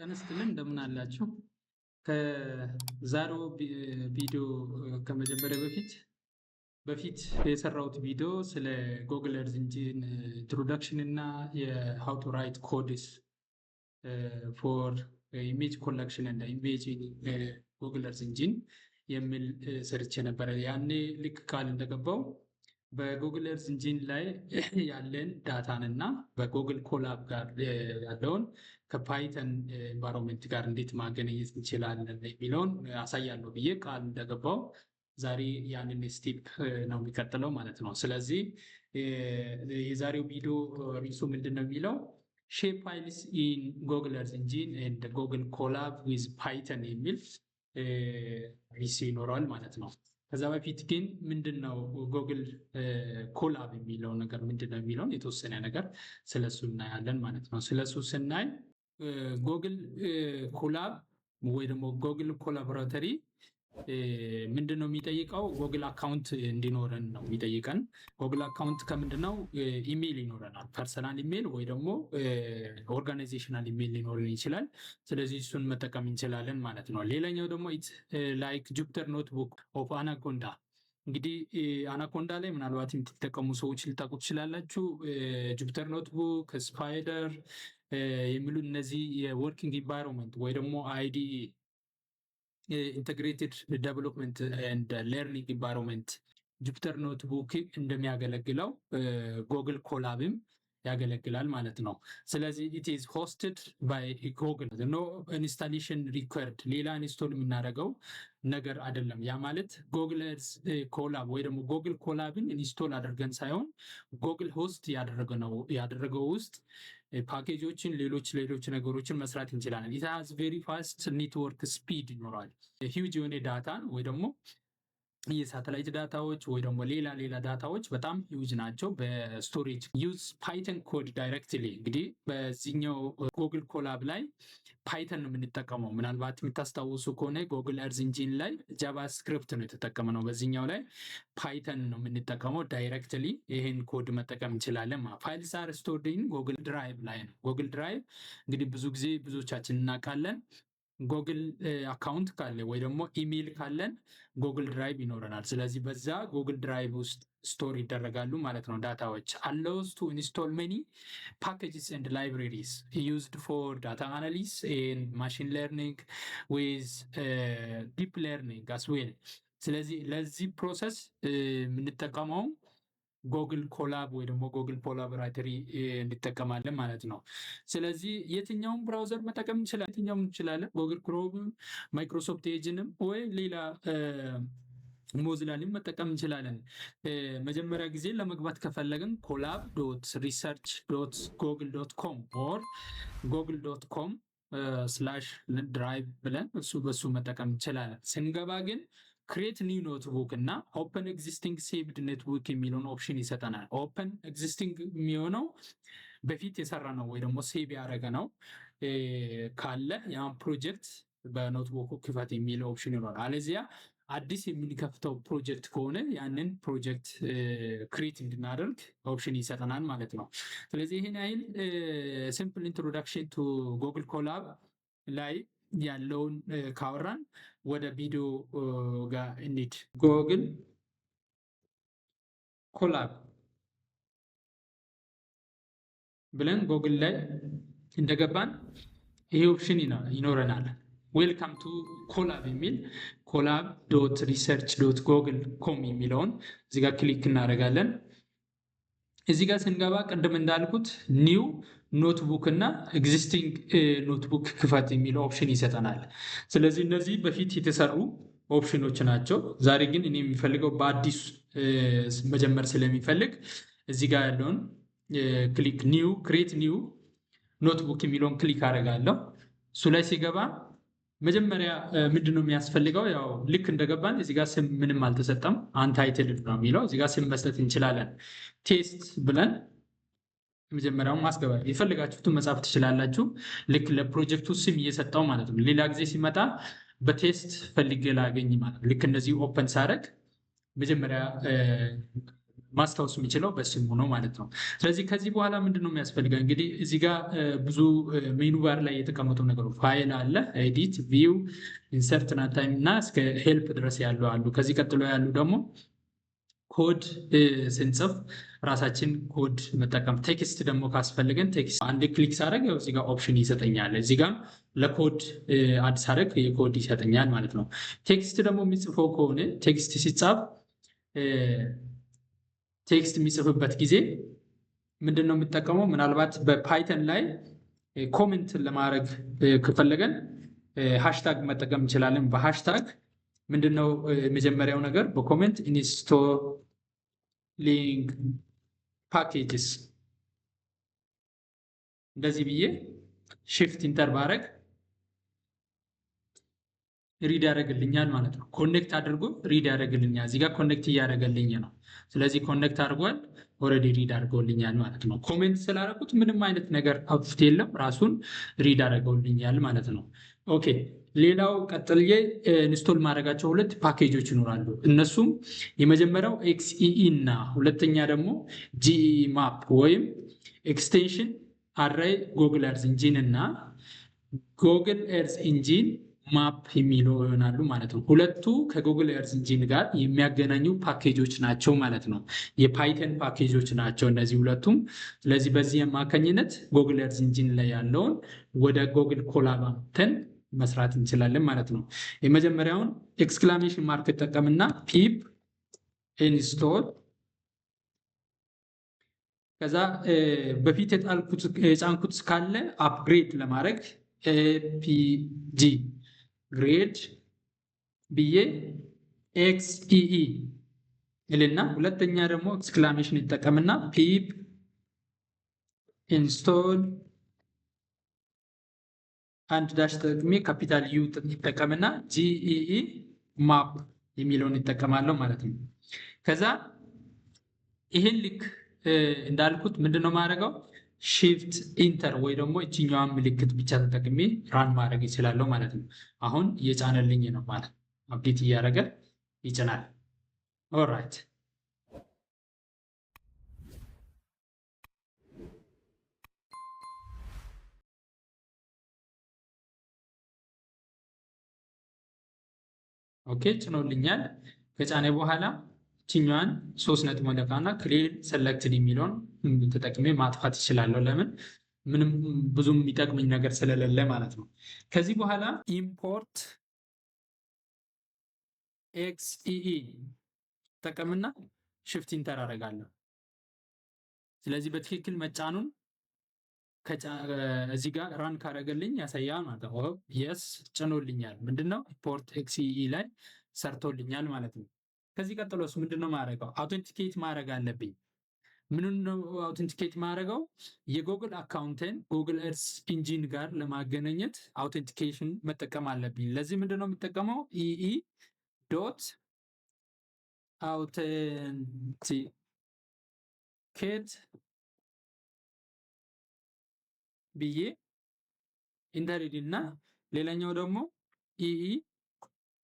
ተነስተን እንደምን አላችሁ? ከዛሬው ቪዲዮ ከመጀመሪያ በፊት የሰራሁት ቪዲዮ ስለ ጎግል እርዝ ኢንጂን ኢንትሮዳክሽን እና የሃው ቱ ራይት ኮድስ ፎር ኢሜጅ ኮሌክሽን እና ኢሜጅ ጎግል እርዝ ኢንጂን የሚል ሰርቼ ነበረ። ያኔ ልክ ቃል እንደገባው በጉግል እርዝ ኢንጂን ላይ ያለን ዳታን እና በጉግል ኮላብ ጋር ያለውን ከፓይተን ኤንቫይሮንመንት ጋር እንዴት ማገናኘት እንችላለን የሚለውን አሳያለሁ ብዬ ቃል እንደገባው ዛሬ ያንን ስቴፕ ነው የሚቀጥለው ማለት ነው። ስለዚህ የዛሬው ቪዲዮ ርዕሱ ምንድን ነው የሚለው ሼፕ ፋይልስ ኢን ጉግል እርዝ ኢንጂን ኤንድ ጉግል ኮላብ ዊዝ ፓይተን የሚል ርዕስ ይኖረዋል ማለት ነው። ከዛ በፊት ግን ምንድነው ጉግል ኮላብ የሚለው ነገር ምንድነው የሚለውን የተወሰነ ነገር ስለሱ እናያለን ማለት ነው። ስለሱ ስናይ ጉግል ኮላብ ወይ ደግሞ ጉግል ኮላቦራተሪ ምንድነው የሚጠይቀው? ጉግል አካውንት እንዲኖረን ነው የሚጠይቀን። ጉግል አካውንት ከምንድነው? ኢሜይል ይኖረናል። ፐርሰናል ኢሜይል ወይ ደግሞ ኦርጋናይዜሽናል ኢሜይል ሊኖረን ይችላል። ስለዚህ እሱን መጠቀም እንችላለን ማለት ነው። ሌላኛው ደግሞ ላይክ ጁፒተር ኖትቡክ ኦፍ አናኮንዳ። እንግዲህ አናኮንዳ ላይ ምናልባት የምትጠቀሙ ሰዎች ልታውቁ ትችላላችሁ። ጁፒተር ኖትቡክ፣ ስፓይደር የሚሉ እነዚህ የወርኪንግ ኢንቫይሮንመንት ወይ ደግሞ አይዲኢ ኢንተግሬትድ ዴቨሎፕመንት ኤንድ ለርኒንግ ኢንቫይሮንመንት ጁፒተር ኖትቡክ እንደሚያገለግለው ጉግል ኮላብም ያገለግላል ማለት ነው። ስለዚህ ኢት ኢዝ ሆስትድ ባይ ጉግል ኖ ኢንስታሌሽን ሪኳየርድ፣ ሌላ ኢንስቶል የምናደርገው ነገር አይደለም። ያ ማለት ጉግል ኮላብ ወይ ደግሞ ጉግል ኮላብን ኢንስቶል አድርገን ሳይሆን ጉግል ሆስት ያደረገው ውስጥ ፓኬጆችን ሌሎች ነገሮችን መስራት እንችላለን። ኢት ሃዝ ቬሪ ፋስት ኔትወርክ ስፒድ ይኖራል። ሂውጅ የሆነ ዳታን ወይ ደግሞ የሳተላይት ዳታዎች ወይ ደግሞ ሌላ ዳታዎች በጣም ሂውጅ ናቸው በስቶሬጅ ዩዝ ፓይተን ኮድ ዳይሬክትሊ። እንግዲህ በዚህኛው ጉግል ኮላብ ላይ ፓይተን ነው የምንጠቀመው። ምናልባት የምታስታውሱ ከሆነ ጉግል እርዝ ኢንጂን ላይ ጃቫስክሪፕት ነው የተጠቀምነው። በዚህኛው ላይ ፓይተን ነው የምንጠቀመው ዳይሬክትሊ። ይህን ኮድ መጠቀም እንችላለን። ፋይልስ አር ስቶርድ ኢን ጉግል ድራይቭ ላይ ነው። ጉግል ድራይቭ እንግዲህ ብዙ ጊዜ ብዙዎቻችን እናውቃለን። ጉግል አካውንት ካለ ወይ ደግሞ ኢሜይል ካለን ጉግል ድራይቭ ይኖረናል። ስለዚህ በዛ ጉግል ድራይቭ ውስጥ ስቶር ይደረጋሉ ማለት ነው ዳታዎች። allows to install many packages and libraries used for data analysis and machine learning with deep learning as well። ስለዚህ ለዚህ ፕሮሰስ የምንጠቀመው ጉግል ኮላብ ወይ ደግሞ ጉግል ኮላቦራተሪ እንጠቀማለን ማለት ነው። ስለዚህ የትኛውን ብራውዘር መጠቀም እንችላለን። ጉግል ክሮም፣ ማይክሮሶፍት ኤጅንም ወይ ሌላ ሞዚላንም መጠቀም እንችላለን። መጀመሪያ ጊዜ ለመግባት ከፈለግን collab.research.google.com ኦር google.com/drive ብለን በሱ መጠቀም እንችላለን። ስንገባ ግን ክሬት ኒው ኖትቡክ እና ኦፕን ኤግዚስቲንግ ሴቭድ ኔትቡክ የሚለውን ኦፕሽን ይሰጠናል። ኦፕን ኤግዚስቲንግ የሚሆነው በፊት የሰራ ነው ወይ ደግሞ ሴቭ ያደረገ ነው ካለ ያን ፕሮጀክት በኖትቡክ ክፈት የሚለው ኦፕሽን ይኖራል። አለዚያ አዲስ የምንከፍተው ፕሮጀክት ከሆነ ያንን ፕሮጀክት ክሬት እንድናደርግ ኦፕሽን ይሰጠናል ማለት ነው። ስለዚህ ይህን አይል ሲምፕል ኢንትሮዳክሽን ቱ ጉግል ኮላብ ላይ ያለውን ካወራን ወደ ቪዲዮ ጋር እንሂድ። ጉግል ኮላብ ብለን ጉግል ላይ እንደገባን ይሄ ኦፕሽን ይኖረናል። ዌልካም ቱ ኮላብ የሚል collab.research.google.com የሚለውን እዚህ ጋር ክሊክ እናደርጋለን። እዚህ ጋር ስንገባ ቅድም እንዳልኩት ኒው ኖትቡክ እና ኤግዚስቲንግ ኖትቡክ ክፈት የሚለው ኦፕሽን ይሰጠናል። ስለዚህ እነዚህ በፊት የተሰሩ ኦፕሽኖች ናቸው። ዛሬ ግን እኔ የሚፈልገው በአዲስ መጀመር ስለሚፈልግ እዚህ ጋር ያለውን ክሬት ኒው ኖትቡክ የሚለውን ክሊክ አደርጋለሁ። እሱ ላይ ሲገባ መጀመሪያ ምንድነው የሚያስፈልገው? ያው ልክ እንደገባን እዚህ ጋር ስም ምንም አልተሰጠም፣ አንታይትልድ ነው የሚለው። እዚህ ጋር ስም መስጠት እንችላለን። ቴስት ብለን መጀመሪያውን ማስገባ የፈለጋችሁትን መጻፍ ትችላላችሁ። ልክ ለፕሮጀክቱ ስም እየሰጠው ማለት ነው። ሌላ ጊዜ ሲመጣ በቴስት ፈልጌ ላገኝ ማለት ነው። ልክ እንደዚህ ኦፕን ሳደርግ መጀመሪያ ማስታወስ የሚችለው በስሙ ነው ማለት ነው። ስለዚህ ከዚህ በኋላ ምንድን ነው የሚያስፈልገው? እንግዲህ እዚህ ጋር ብዙ ሜኑ ባር ላይ የተቀመጡ ነገሮች ፋይል አለ፣ ኤዲት፣ ቪው፣ ኢንሰርት እና ታይም እና እስከ ሄልፕ ድረስ ያሉ አሉ። ከዚህ ቀጥሎ ያሉ ደግሞ ኮድ ስንጽፍ ራሳችን ኮድ መጠቀም፣ ቴክስት ደግሞ ካስፈልገን ቴክስት አንድ ክሊክ ሳደርግ እዚህ ጋር ኦፕሽን ይሰጠኛል። እዚህ ጋር ለኮድ አዲስ አደረግ የኮድ ይሰጠኛል ማለት ነው። ቴክስት ደግሞ የሚጽፈው ከሆነ ቴክስት ሲጻፍ ቴክስት የሚጽፍበት ጊዜ ምንድን ነው የምጠቀመው? ምናልባት በፓይተን ላይ ኮሜንት ለማድረግ ከፈለገን ሃሽታግ መጠቀም እንችላለን። በሃሽታግ ምንድነው የመጀመሪያው ነገር? በኮሜንት ኢንስቶሊንግ ፓኬጅስ እንደዚህ ብዬ ሽፍት ኢንተር ባረግ ሪድ ያደርግልኛል ማለት ነው። ኮኔክት አድርጎ ሪድ ያደርግልኛል። እዚህ ጋር ኮኔክት እያደረገልኝ ነው። ስለዚህ ኮኔክት አድርጓል፣ ኦልሬዲ ሪድ አድርገውልኛል ማለት ነው። ኮሜንት ስላደረጉት ምንም አይነት ነገር አውትፑት የለም፣ ራሱን ሪድ አድርገውልኛል ማለት ነው። ኦኬ። ሌላው ቀጥልዬ ኢንስቶል ማድረጋቸው ሁለት ፓኬጆች ይኖራሉ። እነሱም የመጀመሪያው ኤክስኢኢ እና ሁለተኛ ደግሞ ጂኢ ማፕ ወይም ኤክስቴንሽን አራይ ጎግል ኤርዝ ኢንጂን እና ጎግል ኤርዝ ኢንጂን ማፕ የሚለው ይሆናሉ ማለት ነው። ሁለቱ ከጉግል ኤርዝ ኢንጂን ጋር የሚያገናኙ ፓኬጆች ናቸው ማለት ነው። የፓይተን ፓኬጆች ናቸው እነዚህ ሁለቱም። ስለዚህ በዚህ አማካኝነት ጉግል ኤርዝ ኢንጂን ላይ ያለውን ወደ ጉግል ኮላብ አምጥተን መስራት እንችላለን ማለት ነው። የመጀመሪያውን ኤክስክላሜሽን ማርክ ተጠቀምና ፒፕ ኢንስቶል፣ ከዛ በፊት የጫንኩት ካለ አፕግሬድ ለማድረግ ኤፒጂ ግሬድ ብዬ ኤክስኢኢ እልና ሁለተኛ ደግሞ ኤክስክላሜሽን ይጠቀምና ፒፕ ኢንስቶል አንድ ዳሽ ተጠቅሜ ካፒታል ዩ ይጠቀምና ጂኢኢ ማፕ የሚለውን ይጠቀማለሁ ማለት ነው። ከዛ ይሄን ልክ እንዳልኩት ምንድነው ማድረገው? ሺፍት ኢንተር ወይ ደግሞ እችኛዋን ምልክት ብቻ ተጠቅሜ ራን ማድረግ ይችላለሁ ማለት ነው። አሁን እየጫነልኝ ነው ማለት ነው። አፕዴት እያደረገ ይጭናል። ኦልራይት ኦኬ፣ ጭኖልኛል። ከጫኔ በኋላ ችኛዋን 3 ነጥብ መለካና ክሊር ሰለክትድ የሚለውን ተጠቅሜ ማጥፋት ይችላለሁ። ለምን? ምንም ብዙም የሚጠቅመኝ ነገር ስለሌለ ማለት ነው። ከዚህ በኋላ ኢምፖርት ኤክስኢኢ ተጠቀምና ሽፍት ኢንተር አደርጋለሁ። ስለዚህ በትክክል መጫኑን እዚህ ጋር ራን ካደረገልኝ ያሳያል ማለት ነው። የስ ጭኖልኛል። ምንድነው ኢምፖርት ኤክስኢኢ ላይ ሰርቶልኛል ማለት ነው። ከዚህ ቀጥሎስ ምንድነው ማድረገው? አውተንቲኬት ማድረግ አለብኝ። ምንድነው አውተንቲኬት ማድረገው? የጉግል አካውንትን ጉግል ኤርዝ ኢንጂን ጋር ለማገናኘት አውተንቲኬሽን መጠቀም አለብኝ። ለዚህ ምንድነው የምጠቀመው? ኢኢ ዶት አውተንቲኬት ብዬ ኢንተርኔት እና ሌላኛው ደግሞ ኢኢ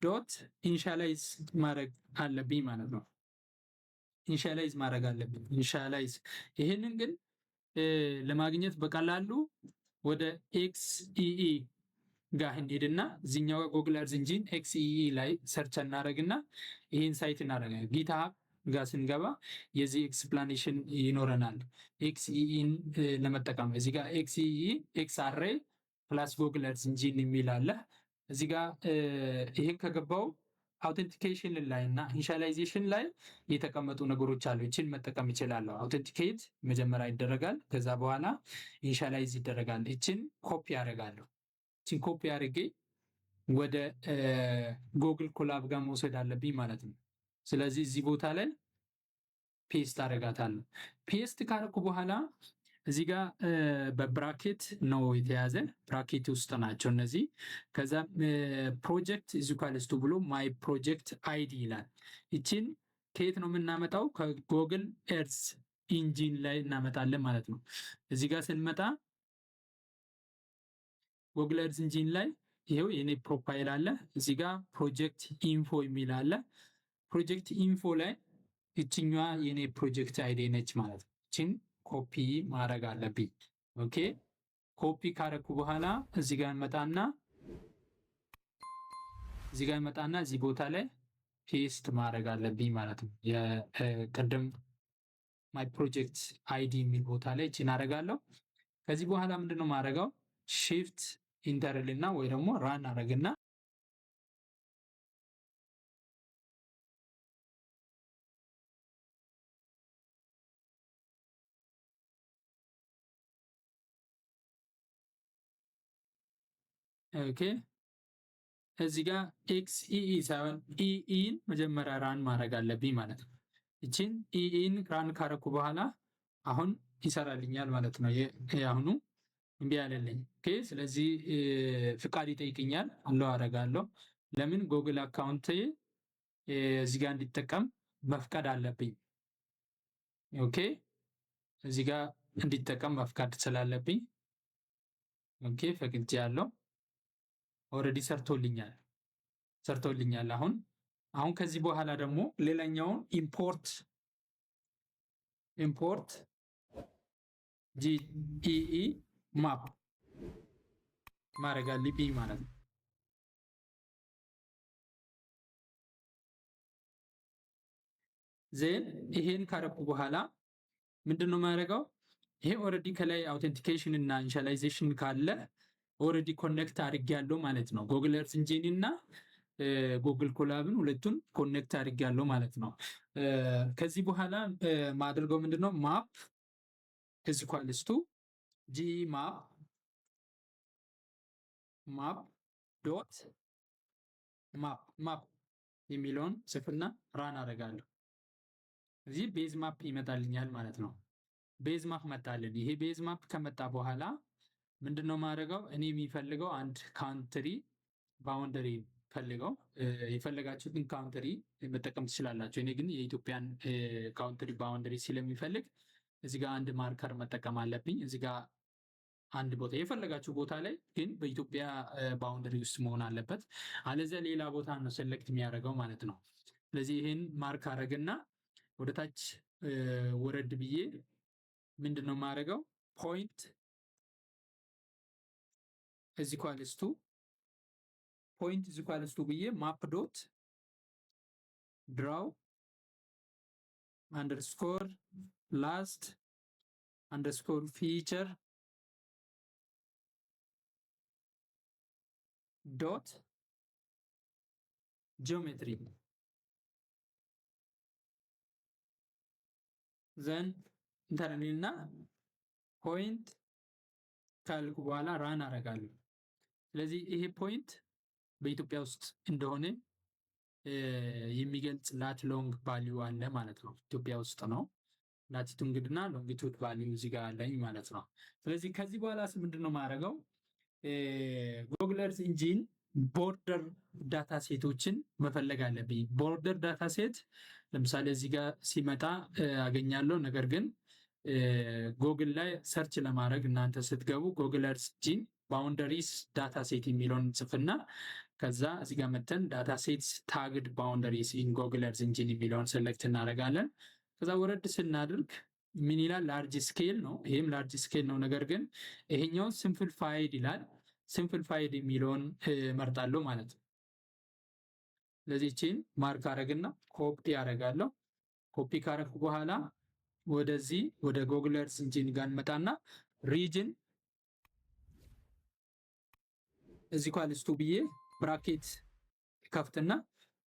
ዶት ኢኒሻላይዝ ማድረግ አለብኝ ማለት ነው። ኢኒሻላይዝ ማድረግ አለብኝ። ኢኒሻላይዝ ይሄንን ግን ለማግኘት በቀላሉ ወደ ኤክስኢኢ ጋር እንሄድና እዚህኛው ጉግል ኤርዝ ኢንጂን ኤክስኢኢ ላይ ሰርች እናደርግና ይሄን ሳይት እናደርጋለን። ጊትሃብ ጋር ስንገባ የዚህ ኤክስፕላኔሽን ይኖረናል። ኤክስኢኢን ለመጠቀም እዚህ ጋር ኤክስኢኢ ኤክስአሬ ፕላስ ጉግል ኤርዝ ኢንጂን የሚል አለ። እዚህ ጋር ይሄን ከገባው አውተንቲኬሽን ላይ እና ኢኒሻላይዜሽን ላይ የተቀመጡ ነገሮች አሉ። ይችን መጠቀም ይችላለሁ። አውተንቲኬት መጀመሪያ ይደረጋል። ከዛ በኋላ ኢኒሻላይዝ ይደረጋል። ይችን ኮፒ አደርጋለሁ። ይችን ኮፒ አድርጌ ወደ ጉግል ኮላብ ጋር መውሰድ አለብኝ ማለት ነው። ስለዚህ እዚህ ቦታ ላይ ፔስት አደርጋታለሁ። ፔስት ካደረኩ በኋላ እዚህ ጋር በብራኬት ነው የተያዘ፣ ብራኬት ውስጥ ናቸው እነዚህ። ከዛ ፕሮጀክት ኢዙካልስቱ ብሎ ማይ ፕሮጀክት አይዲ ይላል። ይችን ከየት ነው የምናመጣው? ከጉግል ኤርዝ ኢንጂን ላይ እናመጣለን ማለት ነው። እዚህ ጋር ስንመጣ ጉግል ኤርዝ ኢንጂን ላይ ይሄው የኔ ፕሮፋይል አለ። እዚህ ጋር ፕሮጀክት ኢንፎ የሚል አለ። ፕሮጀክት ኢንፎ ላይ ይችኛዋ የኔ ፕሮጀክት አይዲ ነች ማለት ነው። ይችን ኮፒ ማድረግ አለብኝ። ኦኬ ኮፒ ካረኩ በኋላ እዚህ ጋር እንመጣና እዚህ ቦታ ላይ ፔስት ማድረግ አለብኝ ማለት ነው። የቅድም ማይ ፕሮጀክት አይዲ የሚል ቦታ ላይ እችን አደርጋለሁ። ከዚህ በኋላ ምንድነው ማድረገው? ሺፍት ኢንተርል እና ወይ ደግሞ ራን አደረግና ኦኬ እዚህ ጋር ኤክስኢኢ ሳይሆን ኢኢን መጀመሪያ ራን ማድረግ አለብኝ ማለት ነው። እቺን ኢኢን ራን ካረኩ በኋላ አሁን ይሰራልኛል ማለት ነው። አሁኑ እምቢ አለልኝ። ኦኬ ስለዚህ ፍቃድ ይጠይቅኛል። አለው አደርጋለሁ። ለምን ጉግል አካውንት እዚህ ጋር እንዲጠቀም መፍቀድ አለብኝ። ኦኬ እዚህ ጋር እንዲጠቀም መፍቀድ ስላለብኝ ኦኬ ፈቅጄያለሁ። ኦልሬዲ ሰርቶልኛል። አሁን ከዚህ በኋላ ደግሞ ሌላኛውን ኢምፖርት ጂኢኢ ማፕ ማድረግ አለብኝ ማለት ነው። ዜን ይሄን ካረኩ በኋላ ምንድነው ማድረገው? ይሄ ኦልሬዲ ከላይ አውተንቲኬሽን እና ኢኒሻላይዜሽን ካለ ኦልሬዲ ኮኔክት አድርጌያለሁ ማለት ነው። ጉግል እርዝ ኢንጂን እና ጉግል ኮላብን ሁለቱን ኮኔክት አድርጌያለሁ ማለት ነው። ከዚህ በኋላ ማድረገው ምንድነው? ማፕ ኢዝ ኢኳልስ ቱ ጂ ማፕ ዶት ማፕ የሚለውን ጽፍና ራን አደርጋለሁ። እዚህ ቤዝ ማፕ ይመጣልኛል ማለት ነው። ቤዝ ማፕ መጣልን። ይሄ ቤዝ ማፕ ከመጣ በኋላ ምንድነው ማድረገው? እኔ የሚፈልገው አንድ ካንትሪ ባውንደሪ ፈልገው የፈለጋችሁትን ካውንትሪ መጠቀም ትችላላችሁ። እኔ ግን የኢትዮጵያን ካውንትሪ ባውንደሪ ስለሚፈልግ እዚህ ጋር አንድ ማርከር መጠቀም አለብኝ። እዚህ ጋር አንድ ቦታ የፈለጋችሁ ቦታ ላይ ግን በኢትዮጵያ ባውንደሪ ውስጥ መሆን አለበት። አለዚያ ሌላ ቦታ ነው ሴሌክት የሚያደርገው ማለት ነው። ስለዚህ ይሄን ማርክ አረግና ወደ ታች ወረድ ብዬ ምንድነው ማድረገው? ፖይንት ኢዝ ኢኳልስ ቱ ብዬ ማፕ ዶት ድራው አንደርስኮር ላስት አንደርስኮር ፊቸር ዶት ጂኦሜትሪ ዘን ኢንተርኔልና ፖይንት ካልኩ በኋላ ራን አደርጋለሁ። ስለዚህ ይሄ ፖይንት በኢትዮጵያ ውስጥ እንደሆነ የሚገልጽ ላት ሎንግ ቫልዩ አለ ማለት ነው። ኢትዮጵያ ውስጥ ነው። ላቲቱድ እና ሎንጊቱድ ቫልዩ እዚህ ጋር አለኝ ማለት ነው። ስለዚህ ከዚህ በኋላ ምንድነው ማድረገው? ጉግል እርዝ ኢንጂን ቦርደር ዳታ ሴቶችን መፈለግ አለብኝ። ቦርደር ዳታ ሴት ለምሳሌ እዚህ ጋር ሲመጣ አገኛለሁ። ነገር ግን ጉግል ላይ ሰርች ለማድረግ እናንተ ስትገቡ ጉግል እርዝ ኢንጂን ባውንደሪስ ዳታ ሴት የሚለውን ጽፍና ከዛ እዚህ ጋር መተን ዳታ ሴትስ ታግድ ባውንደሪስ ኢን ጉግል እርዝ ኢንጂን የሚለውን ሴሌክት እናደርጋለን። ከዛ ወረድ ስናደርግ ምን ይላል? ላርጅ ስኬል ነው። ይሄም ላርጅ ስኬል ነው። ነገር ግን ይሄኛው ሲምፕሊፋይድ ይላል። ሲምፕሊፋይድ የሚለውን መርጣለሁ ማለት ነው። ስለዚህ ቼን ማርክ አረግና ኮፒ አረጋለሁ። ኮፒ ካረኩ በኋላ ወደዚህ ወደ ጉግል እርዝ ኢንጂን ጋር እንመጣና ሪጅን እዚህ ኢኳልስ ቱ ብዬ ብራኬት ከፍትና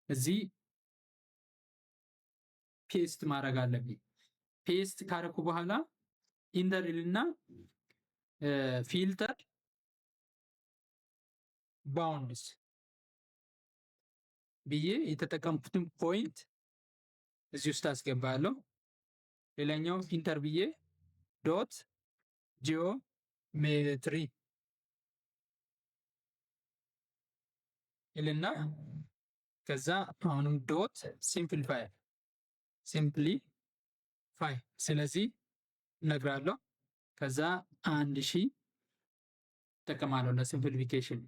እዚህ ፔስት ማድረግ አለብኝ። ፔስት ካረኩ በኋላ ኢንተርልና ፊልተር ባውንድስ ብዬ የተጠቀምኩትን ፖይንት እዚህ ውስጥ አስገባለሁ። ሌላኛው ኢንተር ብዬ ዶት ጂኦሜትሪ ይልና ከዛ አሁንም ዶት ሲምፕሊፋይ ስለዚህ እነግራለሁ። ከዛ 1000 እጠቀማለሁ ለሲምፕሊፊኬሽን።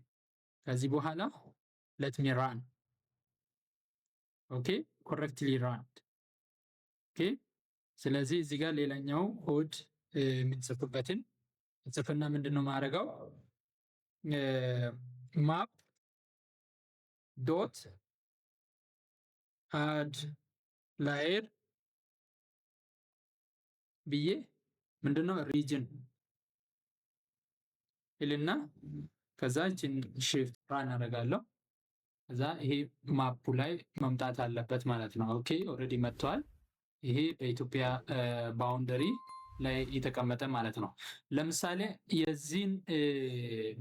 ከዚህ በኋላ ሌት ሚ ራን ኦኬ ኮሬክትሊ ራን ኦኬ። ስለዚህ እዚህ ጋር ሌላኛው ኮድ የምንጽፍበትን ጽፍና ምንድነው ማድረገው ማፕ ዶት አድ ላየር ብዬ ምንድነው ሪጅን ይልና ከዛ እቺን shift ራን አደርጋለሁ። ከዛ ይሄ ማፑ ላይ መምጣት አለበት ማለት ነው። ኦኬ ኦልሬዲ መጥቷል። ይሄ በኢትዮጵያ ባውንደሪ ላይ የተቀመጠ ማለት ነው። ለምሳሌ የዚህን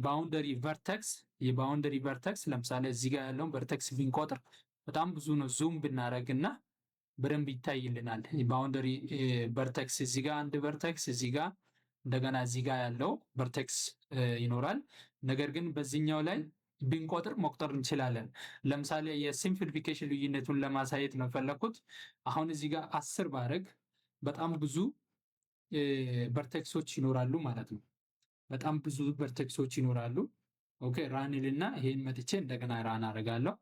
ባውንደሪ ቨርቴክስ የባውንደሪ ቨርቴክስ ለምሳሌ እዚህ ጋር ያለውን ቨርቴክስ ብንቆጥር በጣም ብዙ ነው። ዙም ብናደርግና በደንብ ይታይልናል። ባውንደሪ ቨርቴክስ እዚህ ጋር አንድ ቨርቴክስ እዚህ ጋር እንደገና እዚህ ጋር ያለው ቨርቴክስ ይኖራል። ነገር ግን በዚህኛው ላይ ብንቆጥር መቁጠር እንችላለን። ለምሳሌ የሲምፕሊፊኬሽን ልዩነቱን ለማሳየት ነው ፈለኩት። አሁን እዚህ ጋር 10 ባረግ በጣም ብዙ ቨርቴክሶች ይኖራሉ ማለት ነው። በጣም ብዙ ቨርቴክሶች ይኖራሉ። ኦኬ ራን ይልና ይሄን መጥቼ እንደገና ራን አደርጋለሁ።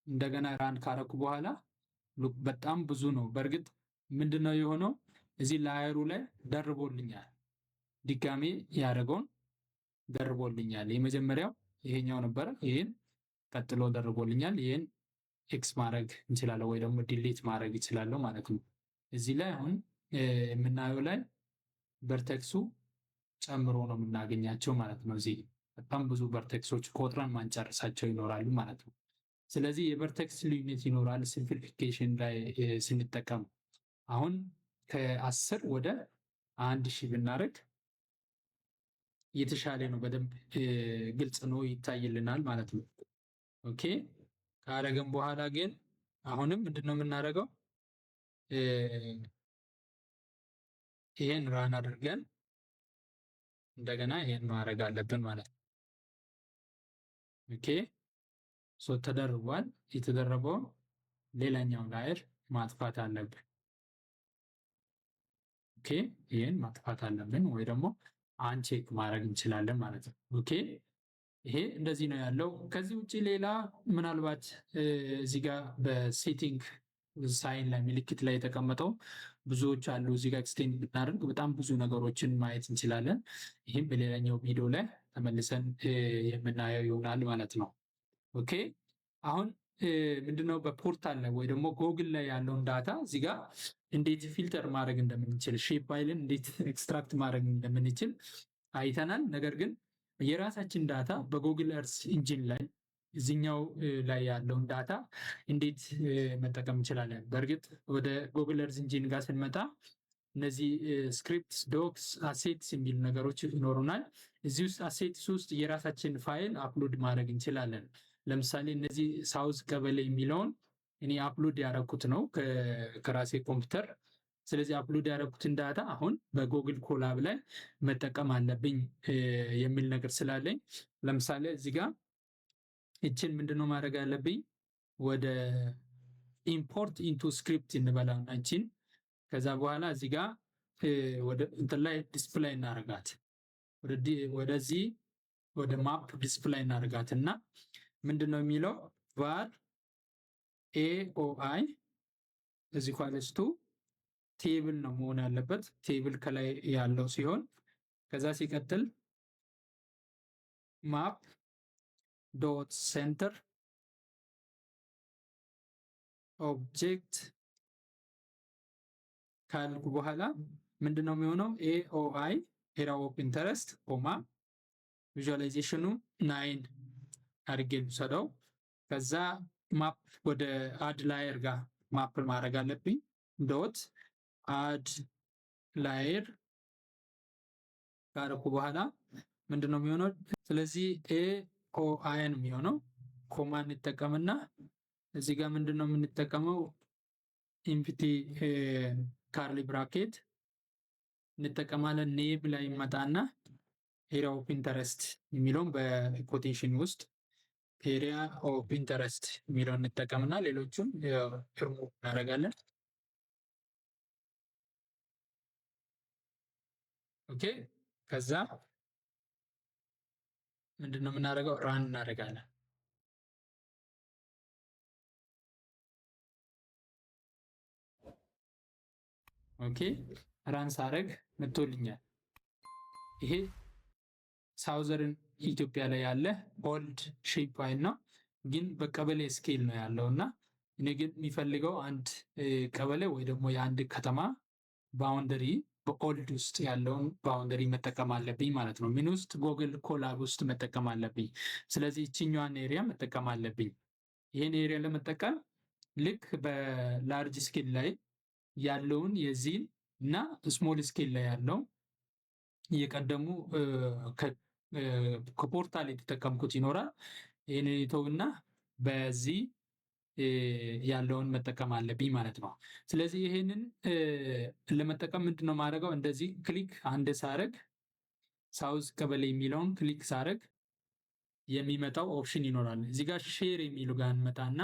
እንደገና ራን ካረኩ በኋላ በጣም ብዙ ነው። በእርግጥ ምንድነው የሆነው እዚህ ላየሩ ላይ ደርቦልኛል። ድጋሜ ያደረገውን ደርቦልኛል። የመጀመሪያው ይሄኛው ነበር። ይሄን ቀጥሎ ደርቦልኛል። ይሄን ኤክስ ማድረግ እንችላለን ወይ ደግሞ ዲሊት ማድረግ ይችላል ማለት ነው። እዚህ ላይ አሁን የምናየው ላይ ቨርቴክሱ ጨምሮ ነው የምናገኛቸው ማለት ነው። እዚህ በጣም ብዙ ቨርቴክሶች ቆጥረን ማንጨርሳቸው ይኖራሉ ማለት ነው። ስለዚህ የቨርቴክስ ልዩነት ይኖራል ሲምፕሊፊኬሽን ላይ ስንጠቀም። አሁን ከ10 ወደ 1000 ብናደርግ የተሻለ ነው። በደንብ ግልጽ ነው ይታይልናል ማለት ነው። ኦኬ ካደረግን በኋላ ግን አሁንም ምንድነው የምናደርገው ይሄን ራን አድርገን እንደገና ይሄን ማድረግ አለብን ማለት ነው። ኦኬ ሶ ተደርቧል። የተደረበው ሌላኛው ላየር ማጥፋት አለብን። ኦኬ ይሄን ማጥፋት አለብን ወይ ደግሞ አንቼክ ማድረግ እንችላለን ማለት ነው። ኦኬ ይሄ እንደዚህ ነው ያለው። ከዚህ ውጪ ሌላ ምናልባት እዚህ ጋር በሴቲንግ ሳይን ላይ ምልክት ላይ የተቀመጠው ብዙዎች አሉ። እዚህ ጋር ኤክስቴንድ ብናደርግ በጣም ብዙ ነገሮችን ማየት እንችላለን። ይህም በሌላኛው ቪዲዮ ላይ ተመልሰን የምናየው ይሆናል ማለት ነው። ኦኬ አሁን ምንድነው በፖርታል ላይ ወይ ደግሞ ጎግል ላይ ያለውን ዳታ እዚህ ጋር እንዴት ፊልተር ማድረግ እንደምንችል ሼፕ ፋይልን እንዴት ኤክስትራክት ማድረግ እንደምንችል አይተናል። ነገር ግን የራሳችን ዳታ በጎግል እርስ ኢንጂን ላይ እዚህኛው ላይ ያለውን ዳታ እንዴት መጠቀም እንችላለን? በእርግጥ ወደ ጎግል እርስ ኢንጂን ጋር ስንመጣ እነዚህ ስክሪፕትስ፣ ዶክስ፣ አሴትስ የሚሉ ነገሮች ይኖሩናል። እዚህ ውስጥ አሴትስ ውስጥ የራሳችን ፋይል አፕሎድ ማድረግ እንችላለን። ለምሳሌ እነዚህ ሳውዝ ቀበሌ የሚለውን እኔ አፕሎድ ያደረኩት ነው ከራሴ ኮምፒውተር። ስለዚህ አፕሎድ ያደረኩትን ዳታ አሁን በጎግል ኮላብ ላይ መጠቀም አለብኝ የሚል ነገር ስላለኝ ለምሳሌ እዚህ ጋር እችን ምንድነው ማድረግ ያለብኝ ወደ ኢምፖርት ኢንቱ ስክሪፕት እንበላውና እችን ከዛ በኋላ እዚህ ጋር ወደ እንትን ላይ ዲስፕላይ እናደርጋት ወደዚህ ወደ ማፕ ዲስፕላይ እናደርጋት እና ምንድነው የሚለው var aoi እዚህ ኳለስቱ ቴብል ነው መሆን ያለበት። ቴብል ከላይ ያለው ሲሆን ከዛ ሲቀጥል ማፕ ዶት ሴንተር ኦብጀክት ካልኩ በኋላ ምንድነው የሚሆነው aoi ኤሪያ ኦፍ ኢንተረስት ኮማ ቪዥዋላይዜሽኑ 9 አድርጌ ልውሰደው። ከዛ ማፕ ወደ አድ ላየር ጋር ማፕ ማድረግ አለብኝ። ዶት አድ ላየር ካረኩ በኋላ ምንድነው የሚሆነው? ስለዚህ aoi ነው የሚሆነው። ኮማ እንጠቀምና እዚህ ጋር ምንድነው የምንጠቀመው? ኢምፕቲ ካርሊ ብራኬት እንጠቀማለን። ኔም ላይ ይመጣና ኤሪያ ኦፍ ኢንተረስት የሚለውን በኮቴሽን ውስጥ ኤሪያ ኦፍ ኢንተረስት የሚለውን እንጠቀምና ሌሎቹን ሪሙቭ እናደርጋለን። ኦኬ ከዛ ምንድነው የምናደርገው? ራን እናደርጋለን። ኦኬ ራን ሳረግ መጥቶልኛል። ይሄ ሳውዘርን ኢትዮጵያ ላይ ያለ ኦልድ ሼፕ ፋይል ነው፣ ግን በቀበሌ ስኬል ነው ያለው እና እኔ ግን የሚፈልገው አንድ ቀበሌ ወይ ደግሞ የአንድ ከተማ ባውንደሪ በኦልድ ውስጥ ያለውን ባውንደሪ መጠቀም አለብኝ ማለት ነው። ምን ውስጥ? ጎግል ኮላብ ውስጥ መጠቀም አለብኝ። ስለዚህ ይችኛዋን ኤሪያ መጠቀም አለብኝ። ይህን ኤሪያ ለመጠቀም ልክ በላርጅ ስኬል ላይ ያለውን የዚህን እና ስሞል ስኬል ላይ ያለው እየቀደሙ ከፖርታል የተጠቀምኩት ይኖራል። ይህንን ይተውና በዚህ ያለውን መጠቀም አለብኝ ማለት ነው። ስለዚህ ይሄንን ለመጠቀም ምንድነው ማድረገው? እንደዚህ ክሊክ አንድ ሳረግ ሳውዝ ቀበሌ የሚለውን ክሊክ ሳረግ የሚመጣው ኦፕሽን ይኖራል። እዚህ ጋር ሼር የሚሉ ጋር እንመጣና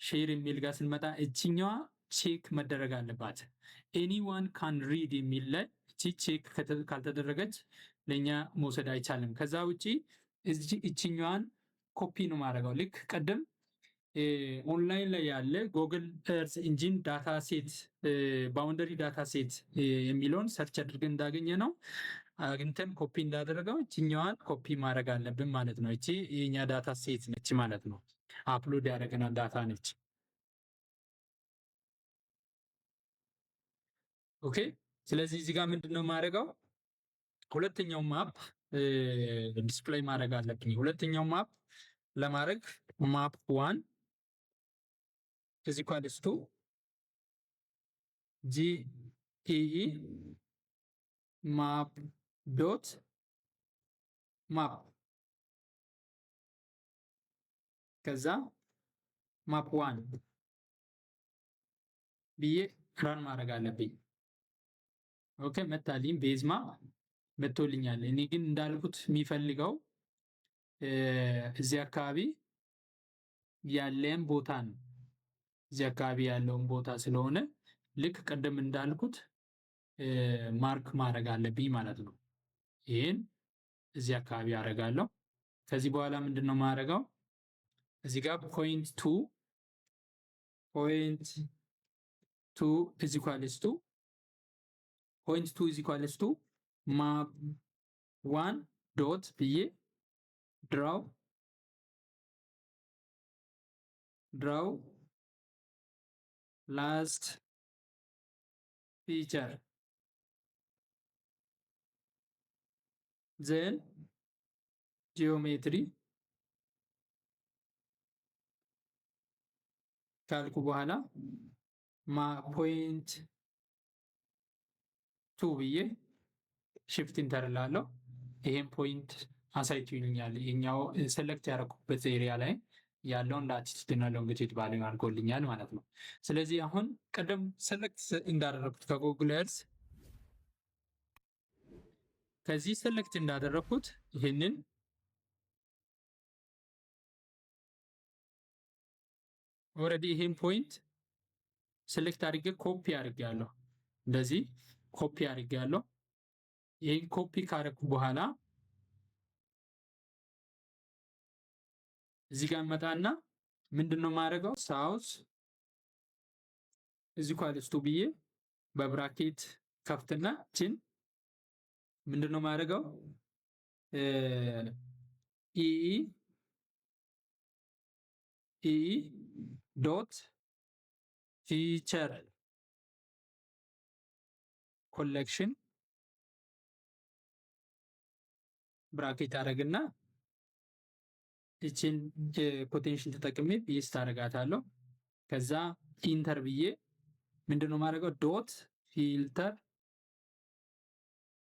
ሼር የሚል ጋር ስንመጣ እችኛዋ ቼክ መደረግ አለባት። ኤኒዋን ካን ሪድ የሚል ላይ እቺ ቼክ ካልተደረገች ለኛ መውሰድ አይቻልም። ከዛ ውጪ እችኛዋን ኮፒ ነው ማድረገው። ልክ ቀደም ኦንላይን ላይ ያለ ጎግል እርዝ ኢንጂን ዳታ ሴት ባውንደሪ ዳታ ሴት የሚለውን ሰርች አድርገን እንዳገኘ ነው አግኝተን ኮፒ እንዳደረገው እችኛዋን ኮፒ ማድረግ አለብን ማለት ነው። እቺ የኛ ዳታ ሴት ነች ማለት ነው። አፕሎድ ያደረገናል ዳታ ነች። ኦኬ ስለዚህ እዚህ ጋር ምንድነው ማድረገው? ሁለተኛው ማፕ ዲስፕሌይ ማድረግ አለብኝ። ሁለተኛው ማፕ ለማድረግ ማፕ 1 is equals to GEE map dot map ከዛ ማፕ 1 ብዬ ራን ማድረግ አለብኝ። ኦኬ መጣልኝ፣ ቤዝማ መጥቶልኛል። እኔ ግን እንዳልኩት የሚፈልገው እዚህ አካባቢ ያለን ቦታ ነው። እዚህ አካባቢ ያለውን ቦታ ስለሆነ ልክ ቀደም እንዳልኩት ማርክ ማድረግ አለብኝ ማለት ነው። ይሄን እዚህ አካባቢ አደርጋለሁ። ከዚህ በኋላ ምንድነው ማድረገው? እዚህ ጋር ፖይንት 2 is equals to map 1 dot ብዬ draw last feature then geometry ካልኩ በኋላ ፖይንት 2 ብዬ ሽፍት ኢንተር እላለሁ። ይሄን ፖይንት አሳይቶኛል። ይሄኛው ሴሌክት ያደረኩበት ኤሪያ ላይ ያለውን ላቲቱድ እና ሎንጊቱድ ቫልዩ አድርጎልኛል ማለት ነው። ስለዚህ አሁን ቀደም ሴሌክት እንዳደረኩት ከጉግል እርዝ ከዚህ ሴሌክት እንዳደረኩት ይሄንን ኦልሬዲ ይሄን ፖይንት ሴሌክት አድርጌ ኮፒ አድርጌያለሁ። እንደዚህ ኮፒ አድርጌያለሁ። ይሄን ኮፒ ካደረኩ በኋላ እዚህ ጋር መጣና ምንድነው ማድረገው? ሳውዝ እዚህ ኳልስቱ ብዬ በብራኬት ከፍትና ችን ምንድነው ማድረገው? ኢኢ ዶት ፊቸር ኮሌክሽን ብራኬት አደረግና እቺን ኮቴንሽን ተጠቅሜ ፔስት አደርጋታለሁ። ከዛ ኢንተር ብዬ ምንድነው ማድረገው? ዶት ፊልተር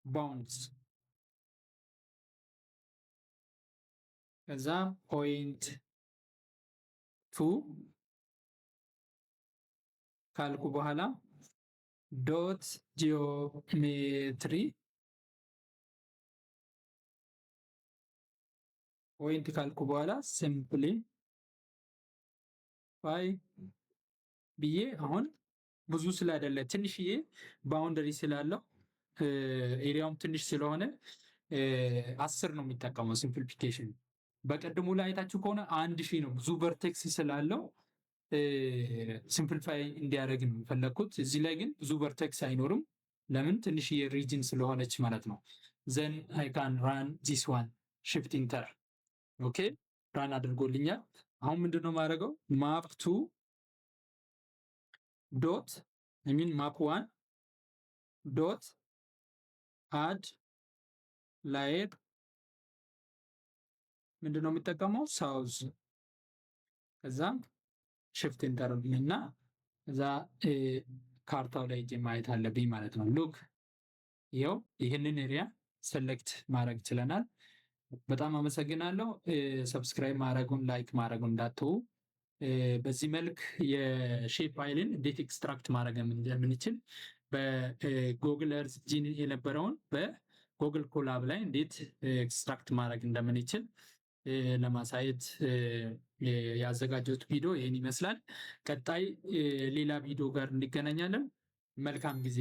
ባውንድስ ከዛ ፖይንት 2 ካልኩ በኋላ ዶት ጂኦሜትሪ ፖይንት ካልኩ በኋላ ሲምፕሊ ባይ ብዬ አሁን ብዙ ስላይደለ ትንሽዬ ባውንደሪ ስላለው ኤሪያውም ትንሽ ስለሆነ 10 ነው የሚጠቀመው ሲምፕሊፊኬሽን። በቀድሙ ላይ አይታችሁ ከሆነ 1000 ነው። ብዙ ቨርቴክስ ስላለው ሲምፕሊፋይ እንዲያደርግ ነው የፈለግኩት። እዚህ ላይ ግን ብዙ ቨርቴክስ አይኖርም። ለምን? ትንሽዬ ሪጅን ስለሆነች ማለት ነው። ዘን አይ ካን ራን ዚስ ዋን ሽፍት ኢንተር። ኦኬ ራን አድርጎልኛል። አሁን ምንድን ነው የማደርገው? ማፕ ቱ ዶት ሚን ማፕ ዋን ዶት አድ ላየር ምንድን ነው የሚጠቀመው? ሳውዝ። ከዛም ሽፍት ኢንተር እና እዛ ካርታው ላይ እጄ ማየት አለብኝ ማለት ነው። ሉክ ይኸው ይህንን ኤሪያ ሰሌክት ማድረግ ችለናል። በጣም አመሰግናለሁ። ሰብስክራይብ ማድረጉን ላይክ ማድረጉን እንዳትተዉ። በዚህ መልክ የሼፕ ፋይልን እንዴት ኤክስትራክት ማድረግ እንደምንችል በጉግል እርዝ ጂን የነበረውን በጉግል ኮላብ ላይ እንዴት ኤክስትራክት ማድረግ እንደምንችል ለማሳየት ያዘጋጀሁት ቪዲዮ ይህን ይመስላል። ቀጣይ ሌላ ቪዲዮ ጋር እንገናኛለን። መልካም ጊዜ